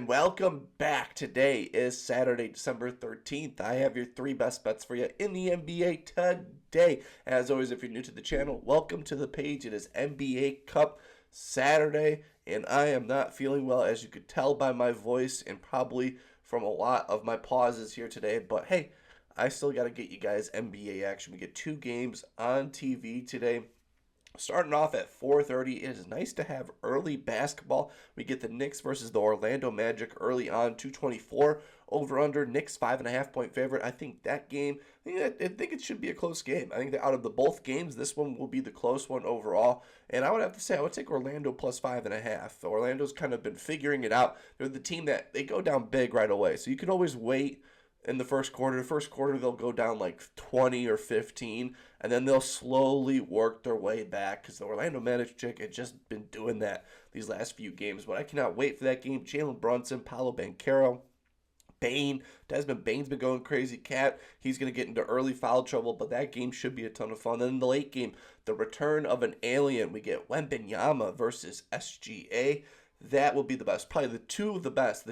and welcome back. Today is Saturday, December 13th. I have your three best bets for you in the NBA today. As always, if you're new to the channel, welcome to the page. It is NBA Cup Saturday, and I am not feeling well, as you could tell by my voice and probably from a lot of my pauses here today. But hey, I still got to get you guys NBA action. We get two games on TV today. Starting off at 4:30, it is nice to have early basketball. We get the Knicks versus the Orlando Magic early on, 224 over under. Knicks 5.5-point favorite. I think that game, I think it should be a close game. I think that out of the both games, this one will be the close one overall. And I would have to say I would take Orlando plus 5.5. Orlando's kind of been figuring it out. They're the team that they go down big right away, so you can always wait. In the first quarter, they'll go down like 20 or 15, and then they'll slowly work their way back because the Orlando Magic had just been doing that these last few games. But I cannot wait for that game. Jalen Brunson, Paolo Banchero, Desmond Bane's been going crazy. He's going to get into early foul trouble, but that game should be a ton of fun. Then in the late game, the return of an alien. We get Wembanyama versus SGA. That will be the best. Probably the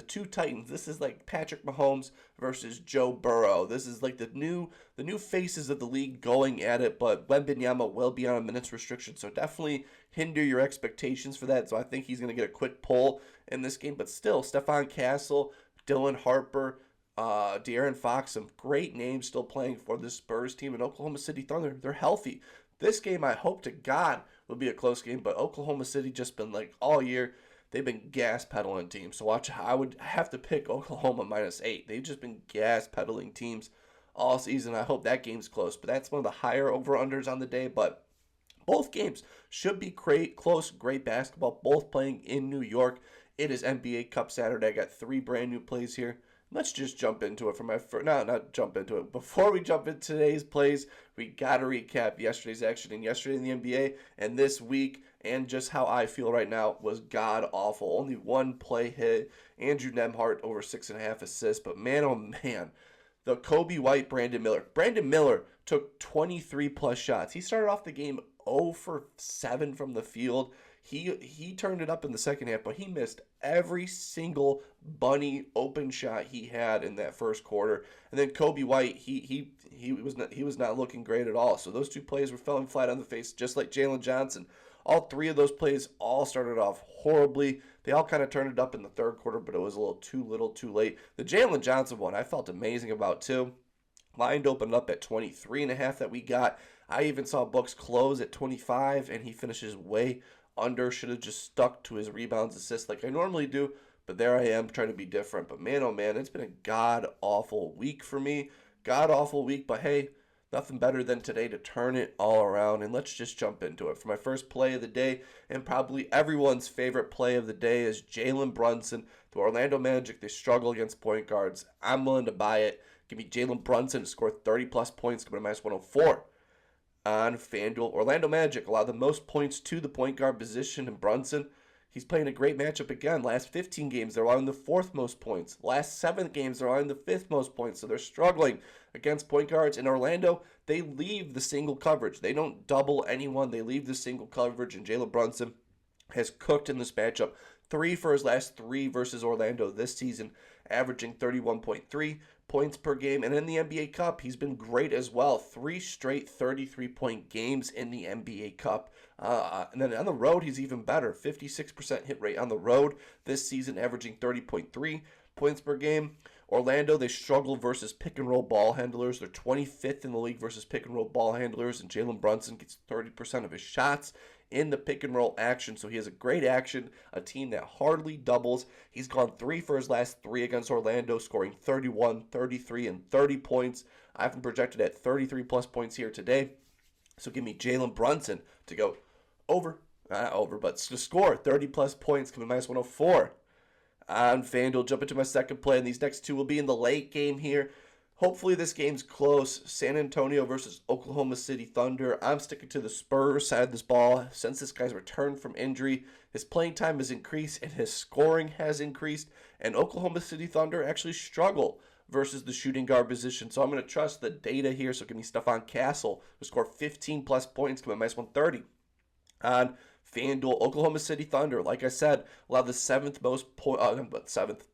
two Titans. This is like Patrick Mahomes versus Joe Burrow. This is like the new faces of the league going at it, but Wembanyama will be on a minutes restriction, so definitely hinder your expectations for that. So I think he's going to get a quick pull in this game, but still, Stephon Castle, Dylan Harper, De'Aaron Fox, some great names still playing for the Spurs team, and Oklahoma City Thunder. They're healthy. This game, I hope to God, will be a close game, but Oklahoma City just been like all year. They've been gas pedaling teams. So I would have to pick Oklahoma -8. They've just been gas pedaling teams all season. I hope that game's close. But that's one of the higher over-unders on the day. But both games should be close, great basketball. Both playing in New York. It is NBA Cup Saturday. I got three brand new plays here. Let's just jump into it for my first. No, not jump into it. Before we jump into today's plays, we got to recap yesterday's action and yesterday in the NBA and this week, and just how I feel right now was god awful. Only one play hit. Andrew Nembhard over 6.5 assists, but man, oh man, the Kobe White, Brandon Miller. Brandon Miller took 23 plus shots. He started off the game 0 for 7 from the field. He turned it up in the second half, but he missed every single bunny open shot he had in that first quarter. And then Kobe White, he was not looking great at all. So those two plays were falling flat on the face, just like Jalen Johnson. All three of those plays all started off horribly. They all kind of turned it up in the third quarter, but it was a little too late. The Jalen Johnson one I felt amazing about too. Line opened up at 23.5 that we got. I even saw books close at 25, and he finishes way under. Should have just stuck to his rebounds, assists like I normally do, but there I am trying to be different. But man, oh man, it's been a god-awful week for me. God-awful week, but hey, nothing better than today to turn it all around, and let's just jump into it. For my first play of the day, and probably everyone's favorite play of the day, is Jalen Brunson. The Orlando Magic, they struggle against point guards. I'm willing to buy it. Give me Jalen Brunson to score 30-plus points, coming to -104. On FanDuel, Orlando Magic allow the most points to the point guard position, and Brunson, he's playing a great matchup again. Last 15 games, they're allowing the fourth most points. Last 7 games, they're allowing the fifth most points, so they're struggling against point guards. In Orlando, they leave the single coverage. They don't double anyone. They leave the single coverage, and Jalen Brunson has cooked in this matchup. 3 for his last 3 versus Orlando this season, averaging 31.3 points per game. And in the NBA Cup, he's been great as well. 3 straight 33-point games in the NBA Cup. And then on the road, he's even better. 56% hit rate on the road this season, averaging 30.3 points per game. Orlando, they struggle versus pick-and-roll ball handlers. They're 25th in the league versus pick-and-roll ball handlers, and Jalen Brunson gets 30% of his shots in the pick-and-roll action, so he has a great action, a team that hardly doubles. He's gone 3 for his last 3 against Orlando, scoring 31, 33, and 30 points. I have him projected at 33-plus points here today, so give me Jalen Brunson to go but to score 30-plus points, coming -104. On FanDuel, jump into my second play, and these next two will be in the late game here. Hopefully this game's close. San Antonio versus Oklahoma City Thunder. I'm sticking to the Spurs side of this ball. Since this guy's returned from injury, his playing time has increased and his scoring has increased. And Oklahoma City Thunder actually struggle versus the shooting guard position. So I'm going to trust the data here. So give me Stephon Castle to score 15-plus points, coming -130. On FanDuel, Oklahoma City Thunder, like I said, allowed the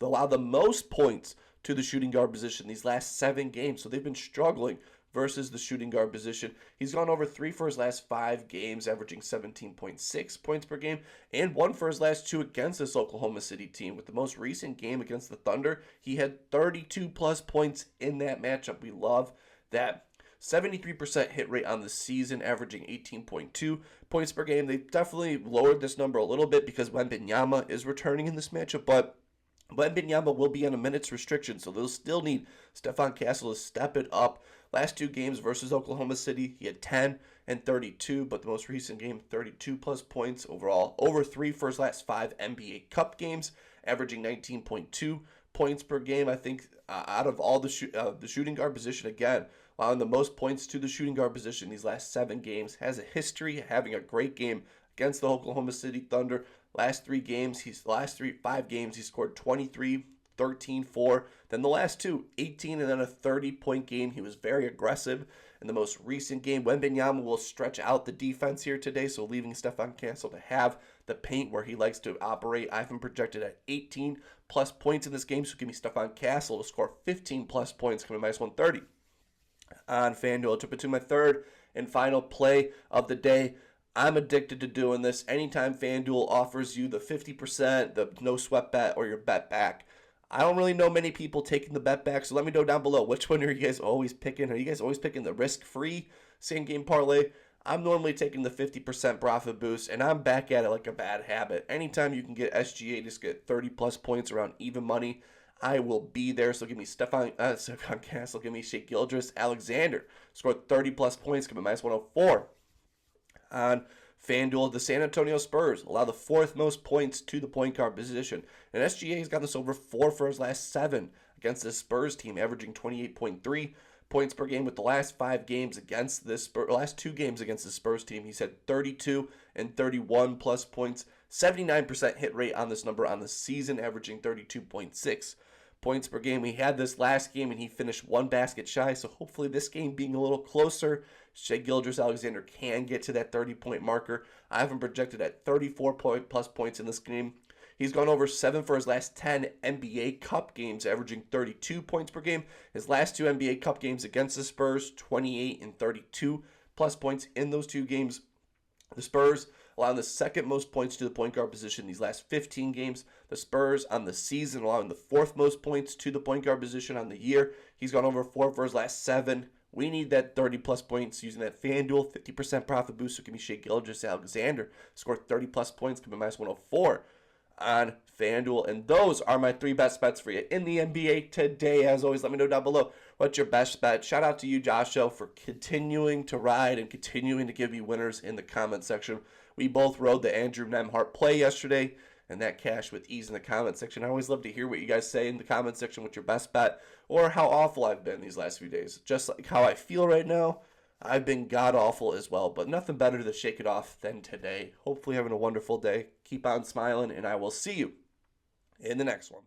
allowed the most points to the shooting guard position these last 7 games. So they've been struggling versus the shooting guard position. He's gone over 3 for his last 5 games, averaging 17.6 points per game, and 1 for his last 2 against this Oklahoma City team. With the most recent game against the Thunder, he had 32 plus points in that matchup. We love that. 73% hit rate on the season, averaging 18.2 points per game. They definitely lowered this number a little bit because Wembanyama is returning in this matchup, but Wembanyama will be on a minutes restriction, so they'll still need Stephon Castle to step it up. Last 2 games versus Oklahoma City, he had 10 and 32, but the most recent game, 32 plus points overall. Over 3 for his last 5 NBA Cup games, averaging 19.2 points per game. I think out of all the shooting guard position, again, allowing the most points to the shooting guard position these last 7 games, has a history of having a great game against the Oklahoma City Thunder. Last 5 games, he scored 23, 13, 4. Then the last 2, 18 and then a 30-point game. He was very aggressive in the most recent game. Wembanyama will stretch out the defense here today, so leaving Stephon Castle to have the paint where he likes to operate. I have him projected at 18 plus points in this game, so give me Stephon Castle to score 15 plus points, coming minus 130 on FanDuel. Took it to my third and final play of the day. I'm addicted to doing this. Anytime FanDuel offers you the 50%, the no sweat bet, or your bet back. I don't really know many people taking the bet back, so let me know down below. Which one are you guys always picking? Are you guys always picking the risk-free same-game parlay? I'm normally taking the 50% profit boost, and I'm back at it like a bad habit. Anytime you can get SGA to get 30-plus points around even money, I will be there. So give me Stephon Castle, give me Shai Gilgeous-Alexander. Scored 30-plus points, give me minus 104. On FanDuel, the San Antonio Spurs allow the 4th most points to the point guard position. And SGA has gotten this over 4 for his last 7 against the Spurs team, averaging 28.3 points per game. With the last 5 games against this last 2 games against the Spurs team, he's had 32 and 31 plus points. 79% hit rate on this number on the season, averaging 32.6 points per game. We had this last game and he finished 1 basket shy, so hopefully this game being a little closer, Shai Gilgeous-Alexander can get to that 30-point marker. I have him projected at 34 plus points in this game. He's gone over 7 for his last 10 NBA Cup games, averaging 32 points per game. His last 2 NBA Cup games against the Spurs, 28 and 32 plus points in those 2 games. The Spurs allowing the 2nd most points to the point guard position these last 15 games. The Spurs on the season allowing the 4th most points to the point guard position on the year. He's gone over 4 for his last 7. We need that 30-plus points using that FanDuel 50% profit boost. So give me Shai Gilgeous-Alexander. Scored 30-plus points, give me minus 104 on FanDuel. And those are my 3 best bets for you in the NBA today. As always, let me know down below what's your best bet. Shout out to you, Joshua, for continuing to ride and continuing to give me winners in the comment section. We both rode the Andrew Nemhart play yesterday, and that cashed with ease in the comment section. I always love to hear what you guys say in the comment section with your best bet or how awful I've been these last few days. Just like how I feel right now, I've been god-awful as well, but nothing better to shake it off than today. Hopefully having a wonderful day. Keep on smiling, and I will see you in the next one.